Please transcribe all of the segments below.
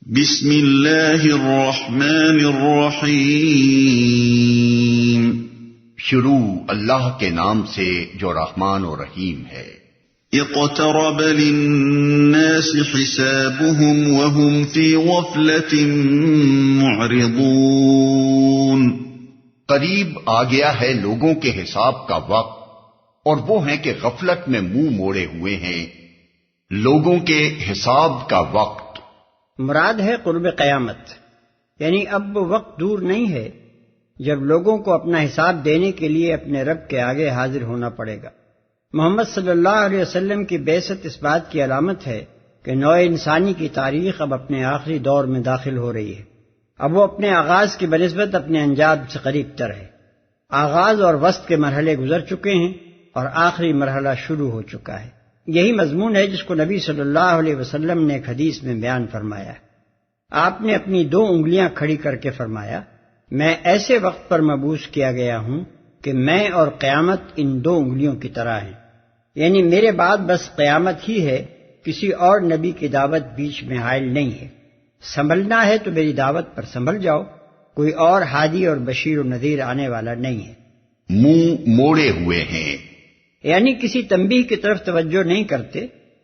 بسم اللہ الرحمن الرحیم۔ شروع اللہ کے نام سے جو رحمان و رحیم ہے۔ اقترب للناس حسابهم وهم في غفلة معرضون۔ قریب آ گیا ہے لوگوں کے حساب کا وقت، اور وہ ہیں کہ غفلت میں منہ موڑے ہوئے ہیں۔ لوگوں کے حساب کا وقت مراد ہے قرب قیامت، یعنی اب وہ وقت دور نہیں ہے جب لوگوں کو اپنا حساب دینے کے لیے اپنے رب کے آگے حاضر ہونا پڑے گا۔ محمد صلی اللہ علیہ وسلم کی بعثت اس بات کی علامت ہے کہ نوع انسانی کی تاریخ اب اپنے آخری دور میں داخل ہو رہی ہے۔ اب وہ اپنے آغاز کی بنسبت اپنے انجام سے قریب تر ہے۔ آغاز اور وسط کے مرحلے گزر چکے ہیں اور آخری مرحلہ شروع ہو چکا ہے۔ یہی مضمون ہے جس کو نبی صلی اللہ علیہ وسلم نے ایک حدیث میں بیان فرمایا ہے۔ آپ نے اپنی 2 انگلیاں کھڑی کر کے فرمایا، میں ایسے وقت پر مبعوث کیا گیا ہوں کہ میں اور قیامت ان 2 انگلیوں کی طرح ہیں، یعنی میرے بعد بس قیامت ہی ہے، کسی اور نبی کی دعوت بیچ میں حائل نہیں ہے۔ سنبھلنا ہے تو میری دعوت پر سنبھل جاؤ، کوئی اور ہادی اور بشیر و نذیر آنے والا نہیں ہے۔ منہ موڑے ہوئے ہیں، یعنی کسی تنبیہ کی طرف توجہ نہیں کرتے،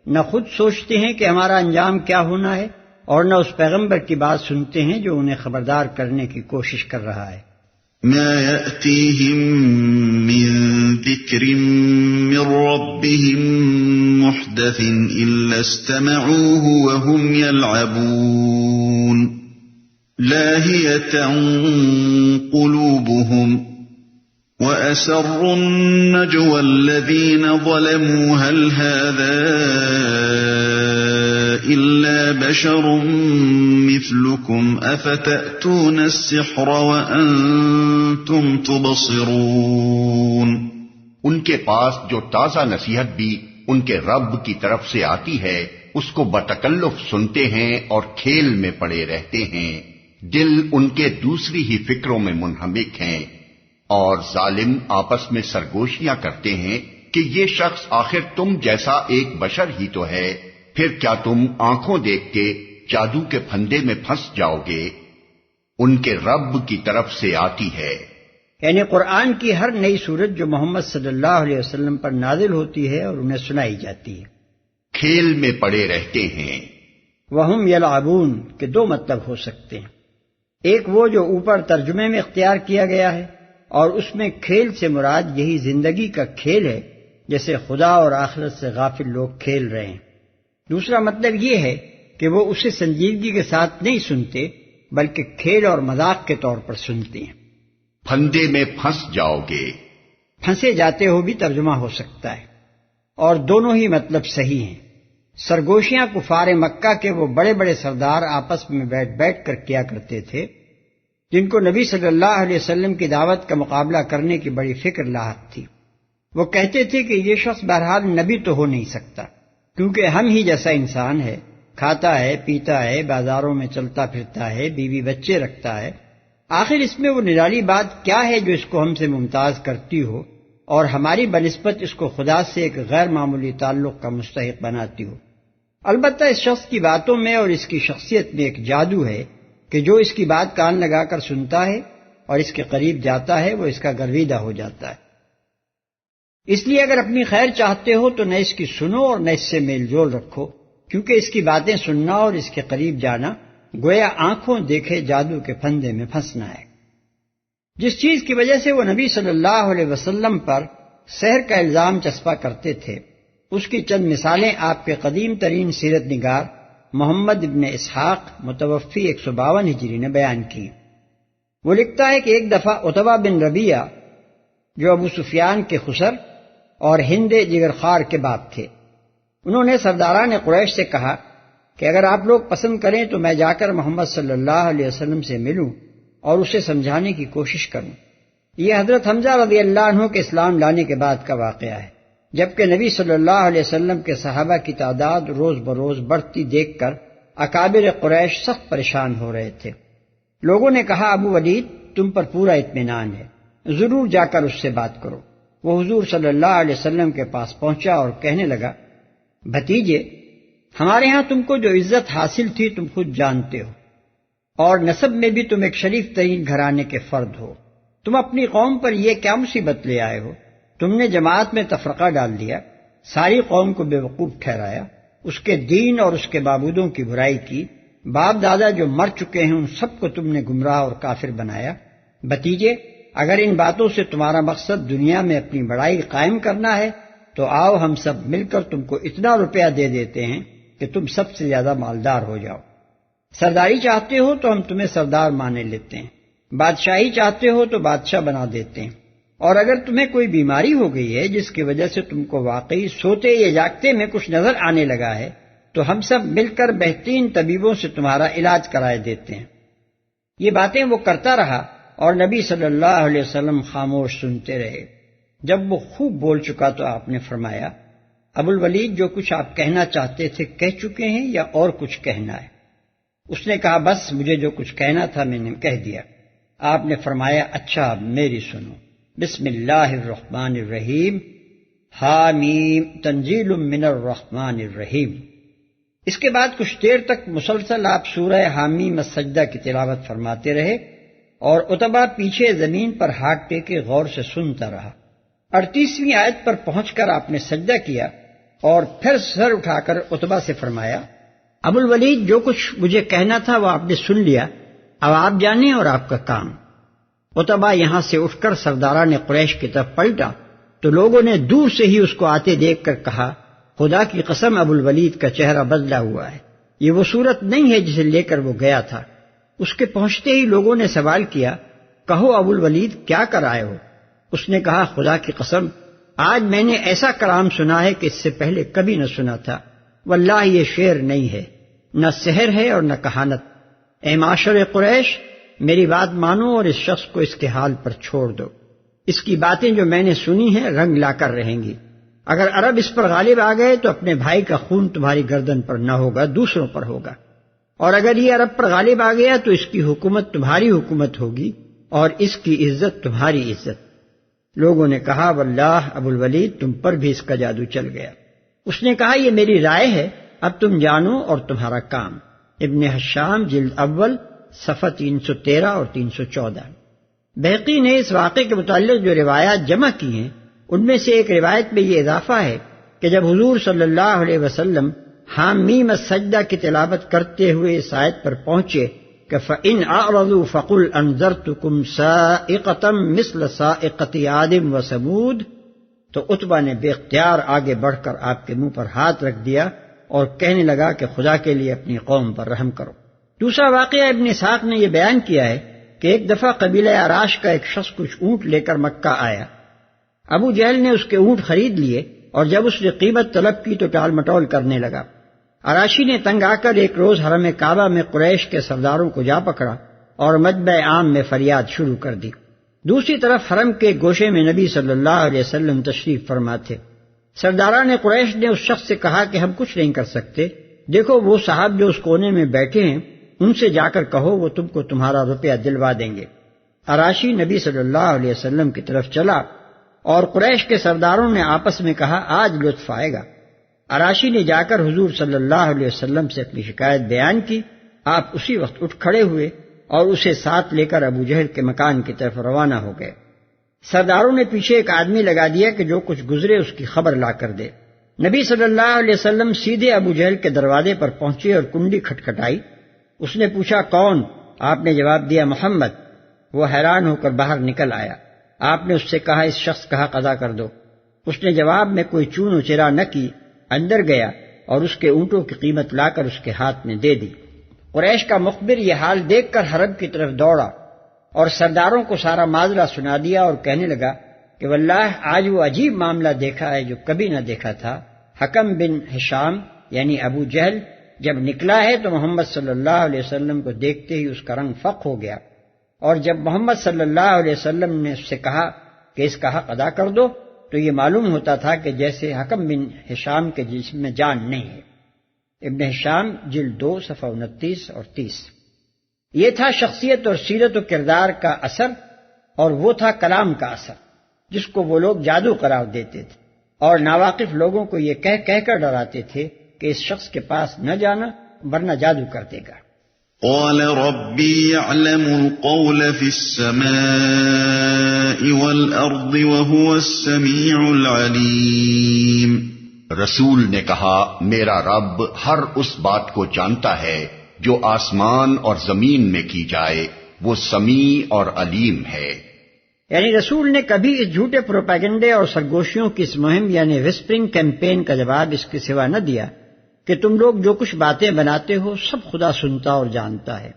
نہ خود سوچتے ہیں کہ ہمارا انجام کیا ہونا ہے، اور نہ اس پیغمبر کی بات سنتے ہیں جو انہیں خبردار کرنے کی کوشش کر رہا ہے۔ ما يأتيهم من ذكر من ربهم محدث إلا استمعوه وهم يلعبون لاهية قلوبهم وأسروا النجوى الذين ظلموا هل هذا إلا بشر مثلكم أفتأتون السحر وأنتم تبصرون۔ ان کے پاس جو تازہ نصیحت بھی ان کے رب کی طرف سے آتی ہے اس کو بتکلف سنتے ہیں اور کھیل میں پڑے رہتے ہیں، دل ان کے دوسری ہی فکروں میں منہمک ہیں، اور ظالم آپس میں سرگوشیاں کرتے ہیں کہ یہ شخص آخر تم جیسا ایک بشر ہی تو ہے، پھر کیا تم آنکھوں دیکھ کے جادو کے پھندے میں پھنس جاؤ گے؟ ان کے رب کی طرف سے آتی ہے، یعنی قرآن کی ہر نئی سورت جو محمد صلی اللہ علیہ وسلم پر نازل ہوتی ہے اور انہیں سنائی جاتی ہے۔ کھیل میں پڑے رہتے ہیں۔ وہم یلعبون کے 2 مطلب ہو سکتے ہیں، ایک وہ جو اوپر ترجمے میں اختیار کیا گیا ہے، اور اس میں کھیل سے مراد یہی زندگی کا کھیل ہے جیسے خدا اور آخرت سے غافل لوگ کھیل رہے ہیں۔ دوسرا مطلب یہ ہے کہ وہ اسے سنجیدگی کے ساتھ نہیں سنتے بلکہ کھیل اور مذاق کے طور پر سنتے ہیں۔ پھندے میں پھنس جاؤ گے، پھنسے جاتے ہو بھی ترجمہ ہو سکتا ہے، اور دونوں ہی مطلب صحیح ہیں۔ سرگوشیاں کفار مکہ کے وہ بڑے بڑے سردار آپس میں بیٹھ بیٹھ کر کیا کرتے تھے، جن کو نبی صلی اللہ علیہ وسلم کی دعوت کا مقابلہ کرنے کی بڑی فکر لاحق تھی۔ وہ کہتے تھے کہ یہ شخص بہرحال نبی تو ہو نہیں سکتا، کیونکہ ہم ہی جیسا انسان ہے، کھاتا ہے، پیتا ہے، بازاروں میں چلتا پھرتا ہے، بیوی بچے رکھتا ہے، آخر اس میں وہ نرالی بات کیا ہے جو اس کو ہم سے ممتاز کرتی ہو اور ہماری بنسبت اس کو خدا سے ایک غیر معمولی تعلق کا مستحق بناتی ہو؟ البتہ اس شخص کی باتوں میں اور اس کی شخصیت میں ایک جادو ہے کہ جو اس کی بات کان لگا کر سنتا ہے اور اس کے قریب جاتا ہے وہ اس کا گرویدہ ہو جاتا ہے۔ اس لیے اگر اپنی خیر چاہتے ہو تو نہ اس کی سنو اور نہ اس سے میل جول رکھو، کیونکہ اس کی باتیں سننا اور اس کے قریب جانا گویا آنکھوں دیکھے جادو کے پھندے میں پھنسنا ہے۔ جس چیز کی وجہ سے وہ نبی صلی اللہ علیہ وسلم پر سحر کا الزام چسپا کرتے تھے، اس کی چند مثالیں آپ کے قدیم ترین سیرت نگار محمد ابن اسحاق متوفی 152 ہجری نے بیان کی۔ وہ لکھتا ہے کہ ایک دفعہ عتبہ بن ربیعہ جو ابو سفیان کے خسر اور ہند جگر خار کے باپ تھے، انہوں نے سرداران قریش سے کہا کہ اگر آپ لوگ پسند کریں تو میں جا کر محمد صلی اللہ علیہ وسلم سے ملوں اور اسے سمجھانے کی کوشش کروں۔ یہ حضرت حمزہ رضی اللہ عنہ کے اسلام لانے کے بعد کا واقعہ ہے، جبکہ نبی صلی اللہ علیہ وسلم کے صحابہ کی تعداد روز بروز بڑھتی دیکھ کر اکابر قریش سخت پریشان ہو رہے تھے۔ لوگوں نے کہا ابو ولید تم پر پورا اطمینان ہے، ضرور جا کر اس سے بات کرو۔ وہ حضور صلی اللہ علیہ وسلم کے پاس پہنچا اور کہنے لگا، بھتیجے ہمارے ہاں تم کو جو عزت حاصل تھی تم خود جانتے ہو، اور نسب میں بھی تم ایک شریف ترین گھرانے کے فرد ہو۔ تم اپنی قوم پر یہ کیا مصیبت لے آئے ہو؟ تم نے جماعت میں تفرقہ ڈال دیا، ساری قوم کو بیوقوف ٹھہرایا، اس کے دین اور اس کے معبودوں کی برائی کی، باپ دادا جو مر چکے ہیں ان سب کو تم نے گمراہ اور کافر بنایا۔ بھتیجے، اگر ان باتوں سے تمہارا مقصد دنیا میں اپنی بڑائی قائم کرنا ہے تو آؤ ہم سب مل کر تم کو اتنا روپیہ دے دیتے ہیں کہ تم سب سے زیادہ مالدار ہو جاؤ۔ سرداری چاہتے ہو تو ہم تمہیں سردار مانے لیتے ہیں، بادشاہی چاہتے ہو تو بادشاہ بنا دیتے ہیں، اور اگر تمہیں کوئی بیماری ہو گئی ہے جس کی وجہ سے تم کو واقعی سوتے یا جاگتے میں کچھ نظر آنے لگا ہے تو ہم سب مل کر بہترین طبیبوں سے تمہارا علاج کرائے دیتے ہیں۔ یہ باتیں وہ کرتا رہا اور نبی صلی اللہ علیہ وسلم خاموش سنتے رہے۔ جب وہ خوب بول چکا تو آپ نے فرمایا، ابو الولید، جو کچھ آپ کہنا چاہتے تھے کہہ چکے ہیں یا اور کچھ کہنا ہے؟ اس نے کہا، بس مجھے جو کچھ کہنا تھا میں نے کہہ دیا۔ آپ نے فرمایا، اچھا اب میری سنو۔ بسم اللہ الرحمن الرحیم، حامیم، تنزیل من الرحمن الرحیم۔ اس کے بعد کچھ دیر تک مسلسل آپ سورہ حامیم السجدہ کی تلاوت فرماتے رہے اور عتبہ پیچھے زمین پر ہاتھ ٹیکے غور سے سنتا رہا۔ 38ویں آیت پر پہنچ کر آپ نے سجدہ کیا اور پھر سر اٹھا کر عتبہ سے فرمایا، ابو الولید، جو کچھ مجھے کہنا تھا وہ آپ نے سن لیا، اب آپ جانیں اور آپ کا کام۔ عتبہ یہاں سے اٹھ کر سرداران قریش کی طرف پلٹا تو لوگوں نے دور سے ہی اس کو آتے دیکھ کر کہا، خدا کی قسم ابو الولید کا چہرہ بدلا ہوا ہے، یہ وہ صورت نہیں ہے جسے لے کر وہ گیا تھا۔ اس کے پہنچتے ہی لوگوں نے سوال کیا، کہو ابو الولید کیا کر آئے ہو؟ اس نے کہا، خدا کی قسم آج میں نے ایسا کلام سنا ہے کہ اس سے پہلے کبھی نہ سنا تھا، واللہ یہ شعر نہیں ہے، نہ سحر ہے اور نہ کہانت۔ اے معاشر قریش، میری بات مانو اور اس شخص کو اس کے حال پر چھوڑ دو۔ اس کی باتیں جو میں نے سنی ہیں رنگ لا کر رہیں گی۔ اگر عرب اس پر غالب آ گئے تو اپنے بھائی کا خون تمہاری گردن پر نہ ہوگا، دوسروں پر ہوگا، اور اگر یہ عرب پر غالب آ گیا تو اس کی حکومت تمہاری حکومت ہوگی اور اس کی عزت تمہاری عزت۔ لوگوں نے کہا، واللہ ابو الولید تم پر بھی اس کا جادو چل گیا۔ اس نے کہا، یہ میری رائے ہے، اب تم جانو اور تمہارا کام۔ ابن حشام جلد اول صفحہ 313 اور 314۔ بہقی نے اس واقعے کے متعلق جو روایات جمع کی ہیں ان میں سے ایک روایت میں یہ اضافہ ہے کہ جب حضور صلی اللہ علیہ وسلم حامیم السجدہ کی تلاوت کرتے ہوئے اس آیت پر پہنچے کہ فَإِنْ أَعْرَضُوا فَقُلْ أَنذَرْتُكُمْ صَاعِقَةً مِثْلَ صَاعِقَةِ عَادٍ وَثَمُودَ، تو عتبہ نے بے اختیار آگے بڑھ کر آپ کے منہ پر ہاتھ رکھ دیا اور کہنے لگا کہ خدا کے لیے اپنی قوم پر رحم کرو۔ دوسرا واقعہ ابن اسحاق نے یہ بیان کیا ہے کہ ایک دفعہ قبیلہ عراش کا ایک شخص کچھ اونٹ لے کر مکہ آیا۔ ابو جہل نے اس کے اونٹ خرید لیے اور جب اس نے قیمت طلب کی تو ٹال مٹول کرنے لگا۔ عراشی نے تنگ آ کر ایک روز حرم کعبہ میں قریش کے سرداروں کو جا پکڑا اور مجمع عام میں فریاد شروع کر دی۔ دوسری طرف حرم کے گوشے میں نبی صلی اللہ علیہ وسلم تشریف فرما تھے۔ سرداران قریش نے اس شخص سے کہا کہ ہم کچھ نہیں کر سکتے، دیکھو وہ صاحب جو اس کونے میں بیٹھے ہیں ان سے جا کر کہو وہ تم کو تمہارا روپیہ دلوا دیں گے۔ عراشی نبی صلی اللہ علیہ وسلم کی طرف چلا اور قریش کے سرداروں نے آپس میں کہا، آج لطف آئے گا۔ عراشی نے جا کر حضور صلی اللہ علیہ وسلم سے اپنی شکایت بیان کی۔ آپ اسی وقت اٹھ کھڑے ہوئے اور اسے ساتھ لے کر ابو جہل کے مکان کی طرف روانہ ہو گئے۔ سرداروں نے پیچھے ایک آدمی لگا دیا کہ جو کچھ گزرے اس کی خبر لا کر دے۔ نبی صلی اللہ علیہ وسلم سیدھے ابو جہل کے دروازے پر پہنچے اور کنڈی کھٹکھٹائی۔ اس نے پوچھا، کون؟ آپ نے جواب دیا، محمد۔ وہ حیران ہو کر باہر نکل آیا۔ آپ نے اس سے کہا، اس شخص کا حق ادا کر دو۔ اس نے جواب میں کوئی چون و چرا نہ کی، اندر گیا اور اس کے اونٹوں کی قیمت لا کر اس کے ہاتھ میں دے دی۔ قریش کا مخبر یہ حال دیکھ کر حرم کی طرف دوڑا اور سرداروں کو سارا ماجرا سنا دیا اور کہنے لگا کہ واللہ آج وہ عجیب معاملہ دیکھا ہے جو کبھی نہ دیکھا تھا۔ حکم بن حشام یعنی ابو جہل جب نکلا ہے تو محمد صلی اللہ علیہ وسلم کو دیکھتے ہی اس کا رنگ فق ہو گیا، اور جب محمد صلی اللہ علیہ وسلم نے اس سے کہا کہ اس کا حق ادا کر دو تو یہ معلوم ہوتا تھا کہ جیسے حکم بن حشام کے جسم میں جان نہیں ہے۔ ابن حشام جلد 2 صفحہ 29 اور 30۔ یہ تھا شخصیت اور سیرت و کردار کا اثر، اور وہ تھا کلام کا اثر جس کو وہ لوگ جادو قرار دیتے تھے اور ناواقف لوگوں کو یہ کہہ کر ڈراتے تھے کہ اس شخص کے پاس نہ جانا ورنہ جادو کر دے گا۔ قال ربي يعلم القول في السماء والأرض وهو السميع العليم۔ رسول نے کہا میرا رب ہر اس بات کو جانتا ہے جو آسمان اور زمین میں کی جائے، وہ سمیع اور علیم ہے۔ یعنی رسول نے کبھی اس جھوٹے پروپیگنڈے اور سرگوشیوں کی اس مہم یعنی وسپرنگ کیمپین کا جواب اس کے سوا نہ دیا کہ تم لوگ جو کچھ باتیں بناتے ہو سب خدا سنتا اور جانتا ہے،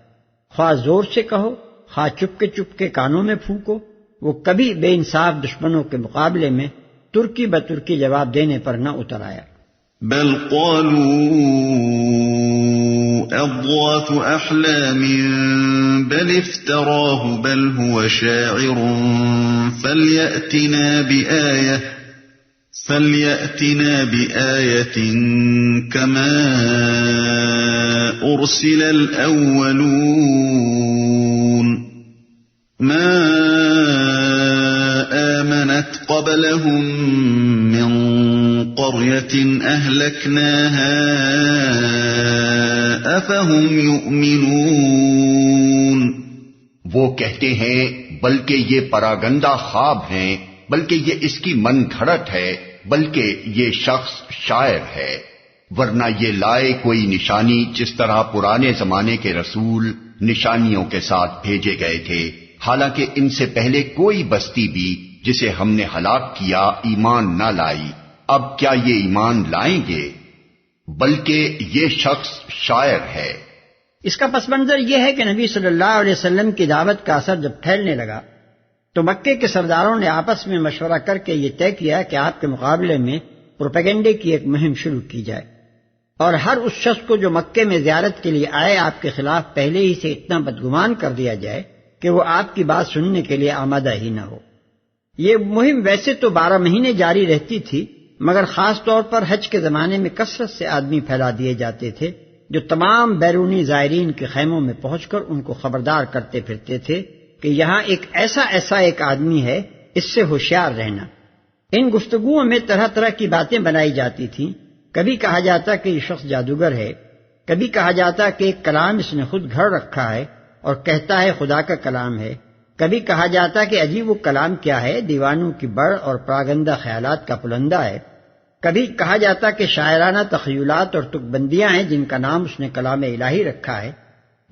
خواہ زور سے کہو خواہ چپ کے کانوں میں پھونکو، وہ کبھی بے انصاف دشمنوں کے مقابلے میں ترکی بترکی جواب دینے پر نہ اتر آیا۔ بل قالوا اضغاث احلام بل افتراه بل هو شاعر فليأتنا بآية كما أرسل الأولون ما آمنت قبلهم من قرية أهلكناها أفهم يؤمنون۔ وہ کہتے ہیں بلکہ یہ پراگندہ خواب ہیں، بلکہ یہ اس کی من گھڑت ہے، بلکہ یہ شخص شاعر ہے، ورنہ یہ لائے کوئی نشانی جس طرح پرانے زمانے کے رسول نشانیوں کے ساتھ بھیجے گئے تھے، حالانکہ ان سے پہلے کوئی بستی بھی جسے ہم نے ہلاک کیا ایمان نہ لائی، اب کیا یہ ایمان لائیں گے؟ بلکہ یہ شخص شاعر ہے۔ اس کا پس منظر یہ ہے کہ نبی صلی اللہ علیہ وسلم کی دعوت کا اثر جب پھیلنے لگا تو مکے کے سرداروں نے آپس میں مشورہ کر کے یہ طے کیا کہ آپ کے مقابلے میں پروپیگنڈے کی ایک مہم شروع کی جائے، اور ہر اس شخص کو جو مکے میں زیارت کے لیے آئے آپ کے خلاف پہلے ہی سے اتنا بدگمان کر دیا جائے کہ وہ آپ کی بات سننے کے لیے آمادہ ہی نہ ہو۔ یہ مہم ویسے تو 12 مہینے جاری رہتی تھی، مگر خاص طور پر حج کے زمانے میں کثرت سے آدمی پھیلا دیے جاتے تھے جو تمام بیرونی زائرین کے خیموں میں پہنچ کر ان کو خبردار کرتے پھرتے تھے کہ یہاں ایک ایسا ایک آدمی ہے، اس سے ہوشیار رہنا۔ ان گفتگوؤں میں طرح طرح کی باتیں بنائی جاتی تھیں، کبھی کہا جاتا کہ یہ شخص جادوگر ہے، کبھی کہا جاتا کہ ایک کلام اس نے خود گھڑ رکھا ہے اور کہتا ہے خدا کا کلام ہے، کبھی کہا جاتا کہ عجیب وہ کلام کیا ہے، دیوانوں کی بڑھ اور پراگندہ خیالات کا پلندہ ہے، کبھی کہا جاتا کہ شاعرانہ تخیلات اور تک بندیاں ہیں جن کا نام اس نے کلام الہی رکھا ہے۔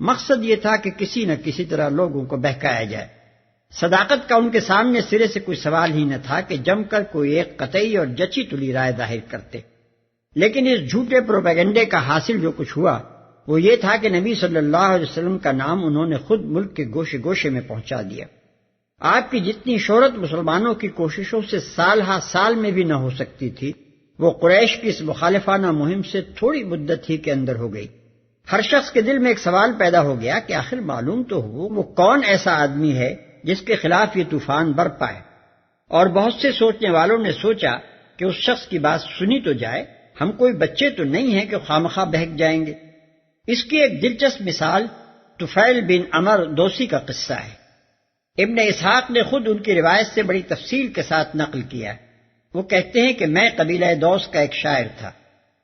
مقصد یہ تھا کہ کسی نہ کسی طرح لوگوں کو بہکایا جائے۔ صداقت کا ان کے سامنے سرے سے کوئی سوال ہی نہ تھا کہ جم کر کوئی ایک قطعی اور جچی تلی رائے ظاہر کرتے، لیکن اس جھوٹے پروپیگنڈے کا حاصل جو کچھ ہوا وہ یہ تھا کہ نبی صلی اللہ علیہ وسلم کا نام انہوں نے خود ملک کے گوشے گوشے میں پہنچا دیا۔ آپ کی جتنی شہرت مسلمانوں کی کوششوں سے سال ہا سال میں بھی نہ ہو سکتی تھی، وہ قریش کی اس مخالفانہ مہم سے تھوڑی مدت ہی کے اندر ہو گئی۔ ہر شخص کے دل میں ایک سوال پیدا ہو گیا کہ آخر معلوم تو ہو وہ کون ایسا آدمی ہے جس کے خلاف یہ طوفان برپا ہے، اور بہت سے سوچنے والوں نے سوچا کہ اس شخص کی بات سنی تو جائے، ہم کوئی بچے تو نہیں ہیں کہ خامخواہ بہک جائیں گے۔ اس کی ایک دلچسپ مثال طفیل بن عمر دوسی کا قصہ ہے۔ ابن اسحاق نے خود ان کی روایت سے بڑی تفصیل کے ساتھ نقل کیا ہے۔ وہ کہتے ہیں کہ میں قبیلہ دوس کا ایک شاعر تھا،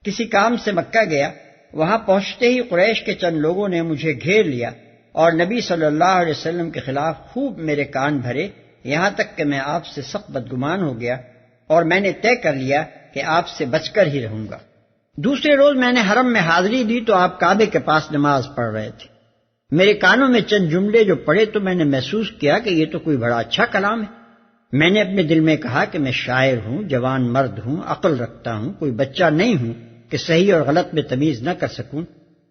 کسی کام سے مکہ گیا، وہاں پہنچتے ہی قریش کے چند لوگوں نے مجھے گھیر لیا اور نبی صلی اللہ علیہ وسلم کے خلاف خوب میرے کان بھرے، یہاں تک کہ میں آپ سے سخت بدگمان ہو گیا اور میں نے طے کر لیا کہ آپ سے بچ کر ہی رہوں گا۔ دوسرے روز میں نے حرم میں حاضری دی تو آپ کعبے کے پاس نماز پڑھ رہے تھے۔ میرے کانوں میں چند جملے جو پڑے تو میں نے محسوس کیا کہ یہ تو کوئی بڑا اچھا کلام ہے۔ میں نے اپنے دل میں کہا کہ میں شاعر ہوں، جوان مرد ہوں، عقل رکھتا ہوں، کوئی بچہ نہیں ہوں کہ صحیح اور غلط میں تمیز نہ کر سکوں،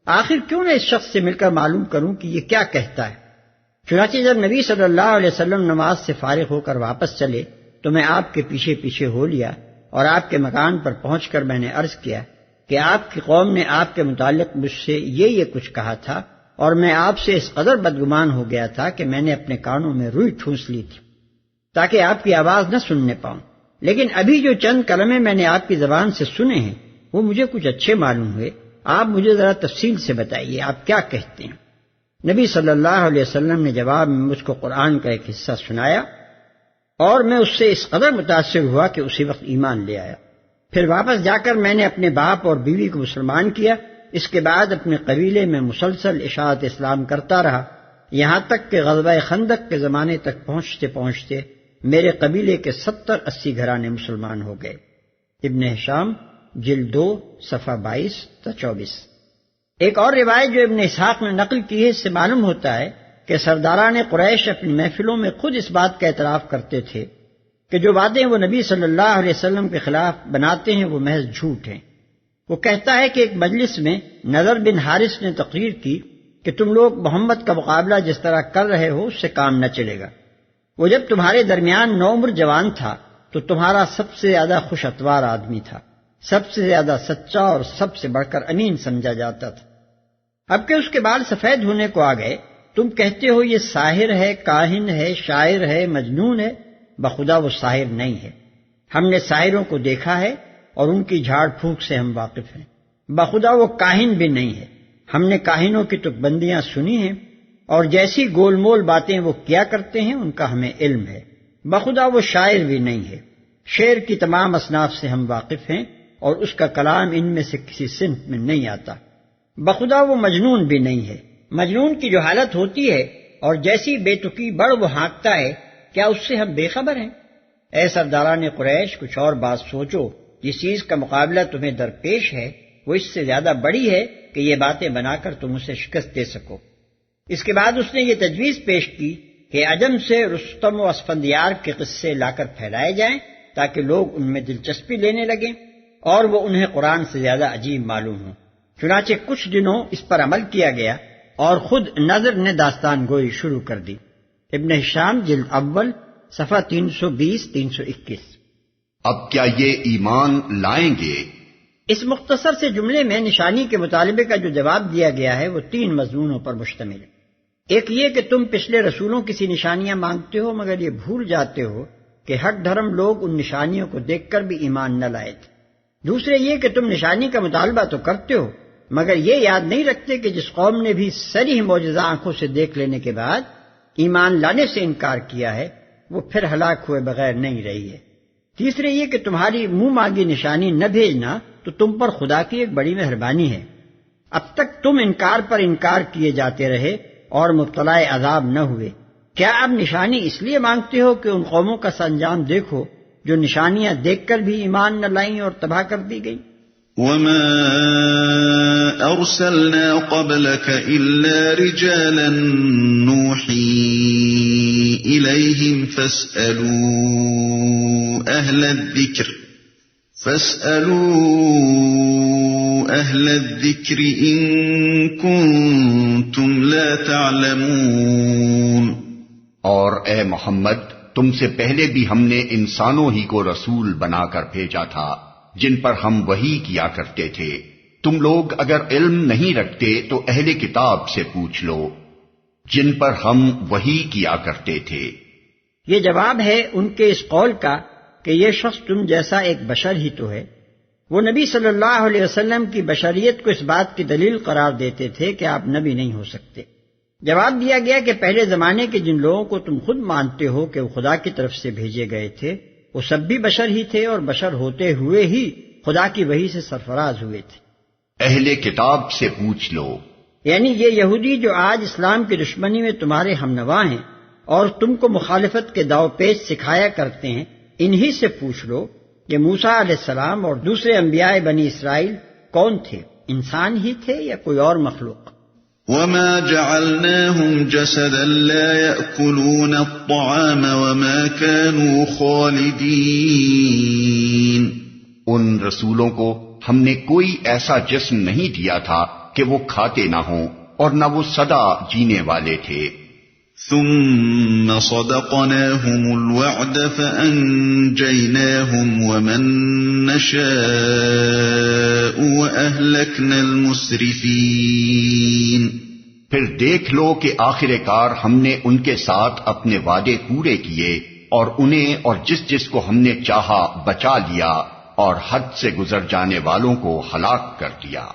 آخر کیوں نہ اس شخص سے مل کر معلوم کروں کہ یہ کیا کہتا ہے۔ چنانچہ جب نبی صلی اللہ علیہ وسلم نماز سے فارغ ہو کر واپس چلے تو میں آپ کے پیچھے پیچھے ہو لیا اور آپ کے مکان پر پہنچ کر میں نے عرض کیا کہ آپ کی قوم نے آپ کے متعلق مجھ سے یہ کچھ کہا تھا اور میں آپ سے اس قدر بدگمان ہو گیا تھا کہ میں نے اپنے کانوں میں روئی ٹھونس لی تھی تاکہ آپ کی آواز نہ سننے پاؤں، لیکن ابھی جو چند کلمے میں نے آپ کی زبان سے سنے ہیں وہ مجھے کچھ اچھے معلوم ہوئے، آپ مجھے ذرا تفصیل سے بتائیے آپ کیا کہتے ہیں۔ نبی صلی اللہ علیہ وسلم نے جواب میں مجھ کو قرآن کا ایک حصہ سنایا اور میں اس سے اس قدر متاثر ہوا کہ اسی وقت ایمان لے آیا۔ پھر واپس جا کر میں نے اپنے باپ اور بیوی کو مسلمان کیا. اس کے بعد اپنے قبیلے میں مسلسل اشاعت اسلام کرتا رہا، یہاں تک کہ غزوہ خندق کے زمانے تک پہنچتے پہنچتے میرے قبیلے کے 70-80 گھرانے مسلمان ہو گئے. ابن ہشام جلد 2 صفحہ 22-24. ایک اور روایت جو ابن اسحاق نے نقل کی ہے، اس سے معلوم ہوتا ہے کہ سرداران قریش اپنی محفلوں میں خود اس بات کا اعتراف کرتے تھے کہ جو باتیں وہ نبی صلی اللہ علیہ وسلم کے خلاف بناتے ہیں وہ محض جھوٹ ہیں. وہ کہتا ہے کہ ایک مجلس میں نضر بن حارث نے تقریر کی کہ تم لوگ محمد کا مقابلہ جس طرح کر رہے ہو اس سے کام نہ چلے گا. وہ جب تمہارے درمیان نوعمر جوان تھا تو تمہارا سب سے زیادہ خوش اتوار آدمی تھا، سب سے زیادہ سچا اور سب سے بڑھ کر امین سمجھا جاتا تھا. اب کہ اس کے بال سفید ہونے کو آ گئے، تم کہتے ہو یہ ساحر ہے، کاہن ہے، شاعر ہے، مجنون ہے. بخدا وہ ساحر نہیں ہے. ہم نے ساحروں کو دیکھا ہے اور ان کی جھاڑ پھونک سے ہم واقف ہیں. بخدا وہ کاہن بھی نہیں ہے. ہم نے کاہنوں کی تک بندیاں سنی ہیں اور جیسی گول مول باتیں وہ کیا کرتے ہیں ان کا ہمیں علم ہے. بخدا وہ شاعر بھی نہیں ہے. شعر کی تمام اصناف سے ہم واقف ہیں اور اس کا کلام ان میں سے کسی صنف میں نہیں آتا. بخدا وہ مجنون بھی نہیں ہے. مجنون کی جو حالت ہوتی ہے اور جیسی بے تکی بڑ وہ ہانکتا ہے، کیا اس سے ہم بے خبر ہیں؟ اے سرداران قریش، کچھ اور بات سوچو. جس چیز کا مقابلہ تمہیں درپیش ہے وہ اس سے زیادہ بڑی ہے کہ یہ باتیں بنا کر تم اسے شکست دے سکو. اس کے بعد اس نے یہ تجویز پیش کی کہ عجم سے رستم و اسفندیار کے قصے لا کر پھیلائے جائیں تاکہ لوگ ان میں دلچسپی لینے لگیں اور وہ انہیں قرآن سے زیادہ عجیب معلوم ہوں. چنانچہ کچھ دنوں اس پر عمل کیا گیا اور خود نضر نے داستان گوئی شروع کر دی. ابن ہشام جلد اول صفحہ 320-321. اب کیا یہ ایمان لائیں گے؟ اس مختصر سے جملے میں نشانی کے مطالبے کا جو جواب دیا گیا ہے وہ 3 مضمونوں پر مشتمل ہے. ایک یہ کہ تم پچھلے رسولوں کی سی نشانیاں مانگتے ہو مگر یہ بھول جاتے ہو کہ حق دھرم لوگ ان نشانیوں کو دیکھ کر بھی ایمان نہ لائے تھے. دوسرے یہ کہ تم نشانی کا مطالبہ تو کرتے ہو مگر یہ یاد نہیں رکھتے کہ جس قوم نے بھی صریح معجزہ آنکھوں سے دیکھ لینے کے بعد ایمان لانے سے انکار کیا ہے وہ پھر ہلاک ہوئے بغیر نہیں رہی ہے. تیسرے یہ کہ تمہاری منہ مانگی نشانی نہ بھیجنا تو تم پر خدا کی ایک بڑی مہربانی ہے. اب تک تم انکار پر انکار کیے جاتے رہے اور مبتلا عذاب نہ ہوئے. کیا اب نشانی اس لیے مانگتے ہو کہ ان قوموں کا سنجام دیکھو جو نشانیاں دیکھ کر بھی ایمان نہ لائیں اور تباہ کر دی گئی؟ وما ارسلنا قبلك الا رجالا نوحي اليهم فاسالوا اهل الذكر ان كنتم لا تعلمون. اور اے محمد، تم سے پہلے بھی ہم نے انسانوں ہی کو رسول بنا کر بھیجا تھا جن پر ہم وحی کیا کرتے تھے. تم لوگ اگر علم نہیں رکھتے تو اہل کتاب سے پوچھ لو جن پر ہم وحی کیا کرتے تھے. یہ جواب ہے ان کے اس قول کا کہ یہ شخص تم جیسا ایک بشر ہی تو ہے. وہ نبی صلی اللہ علیہ وسلم کی بشریت کو اس بات کی دلیل قرار دیتے تھے کہ آپ نبی نہیں ہو سکتے. جواب دیا گیا کہ پہلے زمانے کے جن لوگوں کو تم خود مانتے ہو کہ وہ خدا کی طرف سے بھیجے گئے تھے وہ سب بھی بشر ہی تھے اور بشر ہوتے ہوئے ہی خدا کی وحی سے سرفراز ہوئے تھے. اہل کتاب سے پوچھ لو، یعنی یہ یہودی جو آج اسلام کی دشمنی میں تمہارے ہمنوا ہیں اور تم کو مخالفت کے داؤ پیچ سکھایا کرتے ہیں، انہی سے پوچھ لو کہ موسیٰ علیہ السلام اور دوسرے انبیاء بنی اسرائیل کون تھے، انسان ہی تھے یا کوئی اور مخلوق؟ وما جعلناهم جسدا لا يأكلون الطعام وما كانوا خالدين. ان رسولوں کو ہم نے کوئی ایسا جسم نہیں دیا تھا کہ وہ کھاتے نہ ہوں اور نہ وہ سدا جینے والے تھے. ثم صدقناهم الوعد فأنجيناهم ومن نشاء وأهلكنا المسرفين. پھر دیکھ لو کہ آخر کار ہم نے ان کے ساتھ اپنے وعدے پورے کیے اور انہیں اور جس جس کو ہم نے چاہا بچا لیا اور حد سے گزر جانے والوں کو ہلاک کر دیا.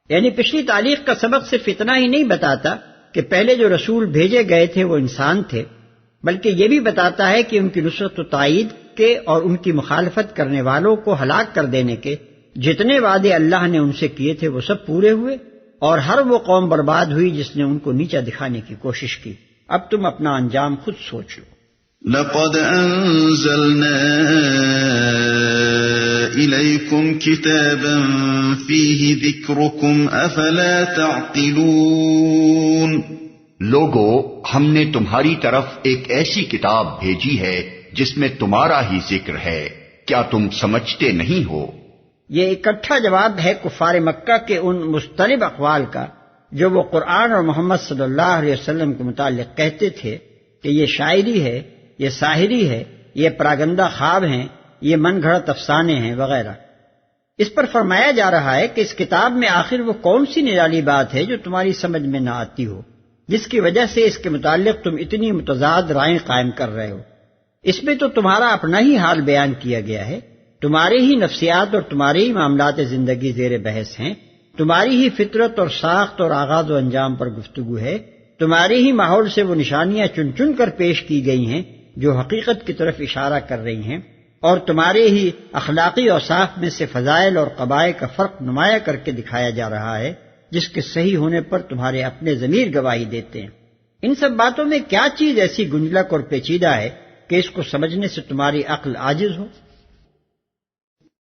یعنی پچھلی تاریخ کا سبق صرف اتنا ہی نہیں بتاتا کہ پہلے جو رسول بھیجے گئے تھے وہ انسان تھے، بلکہ یہ بھی بتاتا ہے کہ ان کی نصرت و تائید کے اور ان کی مخالفت کرنے والوں کو ہلاک کر دینے کے جتنے وعدے اللہ نے ان سے کیے تھے وہ سب پورے ہوئے، اور ہر وہ قوم برباد ہوئی جس نے ان کو نیچا دکھانے کی کوشش کی۔ اب تم اپنا انجام خود سوچ لو۔ لقد انزلنا الیکم کتابا فیہ ذکرکم افلا تعقلون۔ لوگو، ہم نے تمہاری طرف ایک ایسی کتاب بھیجی ہے جس میں تمہارا ہی ذکر ہے، کیا تم سمجھتے نہیں ہو؟ یہ اکٹھا جواب ہے کفار مکہ کے ان مستند اقوال کا جو وہ قرآن اور محمد صلی اللہ علیہ وسلم کے متعلق کہتے تھے کہ یہ شاعری ہے، یہ ساحری ہے، یہ پراگندہ خواب ہیں، یہ من گھڑت افسانے ہیں وغیرہ۔ اس پر فرمایا جا رہا ہے کہ اس کتاب میں آخر وہ کون سی نرالی بات ہے جو تمہاری سمجھ میں نہ آتی ہو، جس کی وجہ سے اس کے متعلق تم اتنی متضاد رائیں قائم کر رہے ہو۔ اس میں تو تمہارا اپنا ہی حال بیان کیا گیا ہے، تمہارے ہی نفسیات اور تمہارے ہی معاملات زندگی زیر بحث ہیں، تمہاری ہی فطرت اور ساخت اور آغاز و انجام پر گفتگو ہے، تمہارے ہی ماحول سے وہ نشانیاں چن چن کر پیش کی گئی ہیں جو حقیقت کی طرف اشارہ کر رہی ہیں، اور تمہارے ہی اخلاقی اوصاف میں سے فضائل اور قبائح کا فرق نمایاں کر کے دکھایا جا رہا ہے جس کے صحیح ہونے پر تمہارے اپنے ضمیر گواہی دیتے ہیں۔ ان سب باتوں میں کیا چیز ایسی گنجلک اور پیچیدہ ہے کہ اس کو سمجھنے سے تمہاری عقل عاجز ہو؟